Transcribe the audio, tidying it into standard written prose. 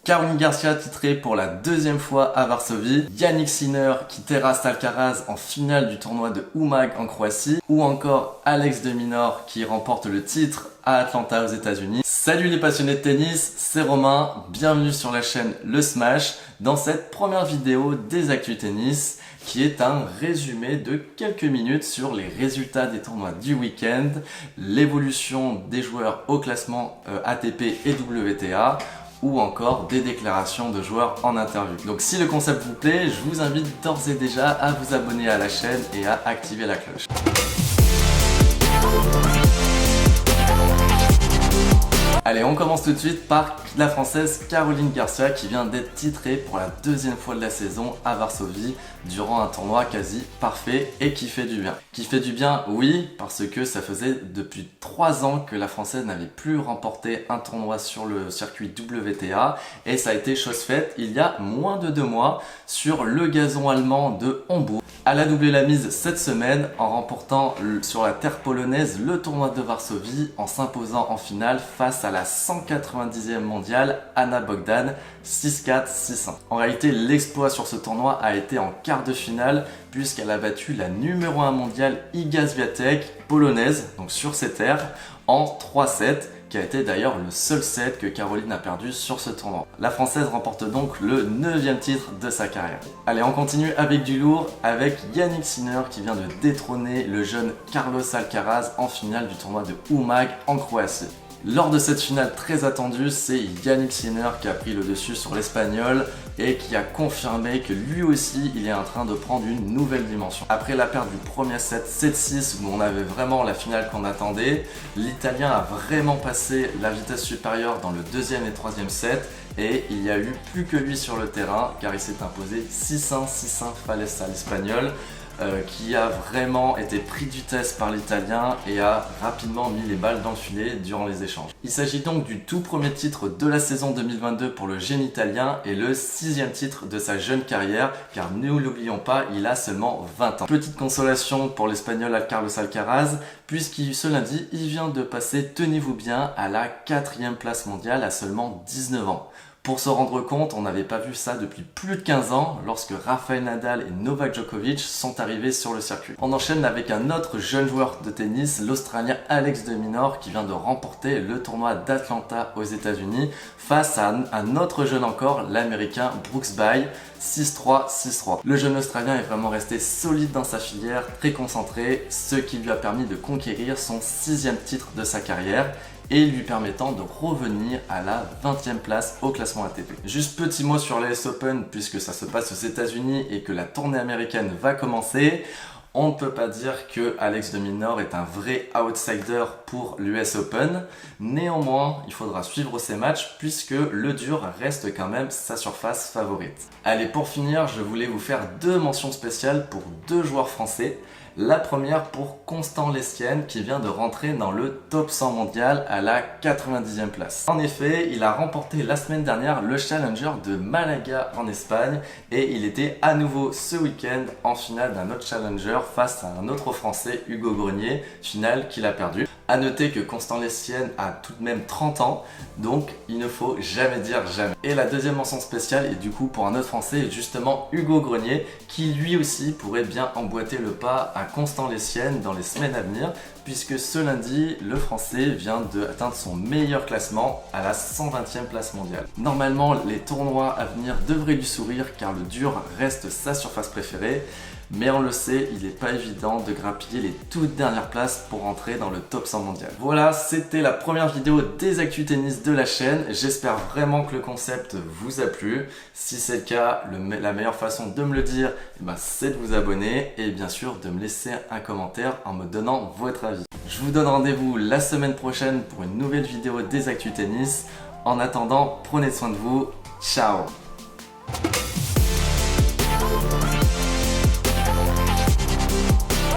Caroline Garcia titrée pour la deuxième fois à Varsovie, Jannik Sinner qui terrasse Alcaraz en finale du tournoi de Umag en Croatie, ou encore Alex de Minaur qui remporte le titre à Atlanta aux États-Unis. Salut les passionnés de tennis, c'est Romain, bienvenue sur la chaîne Le Smash dans cette première vidéo des Actus Tennis qui est un résumé de quelques minutes sur les résultats des tournois du week-end, l'évolution des joueurs au classement ATP et WTA, ou encore des déclarations de joueurs en interview. Donc si le concept vous plaît, je vous invite d'ores et déjà à vous abonner à la chaîne et à activer la cloche. Allez, on commence tout de suite par la Française Caroline Garcia qui vient d'être titrée pour la deuxième fois de la saison à Varsovie durant un tournoi quasi parfait et qui fait du bien. Qui fait du bien, oui, parce que ça faisait depuis 3 ans que la Française n'avait plus remporté un tournoi sur le circuit WTA et ça a été chose faite il y a moins de 2 mois sur le gazon allemand de Hambourg. Elle a doublé la mise cette semaine en remportant sur la terre polonaise le tournoi de Varsovie en s'imposant en finale face à la 190e mondiale Anna Bogdan 6-4, 6-1. En réalité, l'exploit sur ce tournoi a été en quart de finale puisqu'elle a battu la numéro 1 mondiale Iga Swiatek, polonaise, donc sur ses terres, en 3-7. Qui a été d'ailleurs le seul set que Caroline a perdu sur ce tournoi. La Française remporte donc le 9e titre de sa carrière. Allez, on continue avec du lourd, avec Jannik Sinner qui vient de détrôner le jeune Carlos Alcaraz en finale du tournoi de Umag en Croatie. Lors de cette finale très attendue, c'est Jannik Sinner qui a pris le dessus sur l'Espagnol et qui a confirmé que lui aussi il est en train de prendre une nouvelle dimension. Après la perte du premier set 7-6 où on avait vraiment la finale qu'on attendait, l'Italien a vraiment passé la vitesse supérieure dans le deuxième et troisième set et il n'y a eu plus que lui sur le terrain car il s'est imposé 6-1, 6-1 face à l'Espagnol. Qui a vraiment été pris de vitesse par l'Italien et a rapidement mis les balles dans le filet durant les échanges. Il s'agit donc du tout premier titre de la saison 2022 pour le jeune Italien et le 6e titre de sa jeune carrière car ne l'oublions pas, il a seulement 20 ans. Petite consolation pour l'Espagnol Carlos Alcaraz puisqu'il ce lundi, il vient de passer, tenez-vous bien, à la 4e place mondiale à seulement 19 ans. Pour se rendre compte, on n'avait pas vu ça depuis plus de 15 ans lorsque Rafael Nadal et Novak Djokovic sont arrivés sur le circuit. On enchaîne avec un autre jeune joueur de tennis, l'Australien Alex de Minaur qui vient de remporter le tournoi d'Atlanta aux États-Unis face à un autre jeune encore, l'Américain Brooks Bay, 6-3, 6-3. Le jeune Australien est vraiment resté solide dans sa filière, très concentré, ce qui lui a permis de conquérir son 6e titre de sa carrière et lui permettant de revenir à la 20e place au classement ATP. Juste petit mot sur l'US Open puisque ça se passe aux États-Unis et que la tournée américaine va commencer. On ne peut pas dire que Alex de Minaur est un vrai outsider pour l'US Open. Néanmoins, il faudra suivre ses matchs puisque le dur reste quand même sa surface favorite. Allez, pour finir, je voulais vous faire 2 mentions spéciales pour 2 joueurs français. La première pour Constant Lestienne qui vient de rentrer dans le top 100 mondial à la 90e place. En effet, il a remporté la semaine dernière le Challenger de Malaga en Espagne et il était à nouveau ce week-end en finale d'un autre Challenger face à un autre Français, Hugo Grenier, finale qu'il a perdu. A noter que Constant Lestienne a tout de même 30 ans, donc il ne faut jamais dire jamais. Et la deuxième mention spéciale est du coup pour un autre Français, justement Hugo Grenier, qui lui aussi pourrait bien emboîter le pas à Constant Lestienne dans les semaines à venir, puisque ce lundi, le Français vient d'atteindre son meilleur classement à la 120e place mondiale. Normalement, les tournois à venir devraient lui sourire car le dur reste sa surface préférée. Mais on le sait, il n'est pas évident de grappiller les toutes dernières places pour entrer dans le top 100 mondial. Voilà, c'était la première vidéo des Actus Tennis de la chaîne. J'espère vraiment que le concept vous a plu. Si c'est le cas, la meilleure façon de me le dire, c'est de vous abonner et bien sûr de me laisser un commentaire en me donnant votre avis. Je vous donne rendez-vous la semaine prochaine pour une nouvelle vidéo des Actus Tennis. En attendant, prenez soin de vous. Ciao!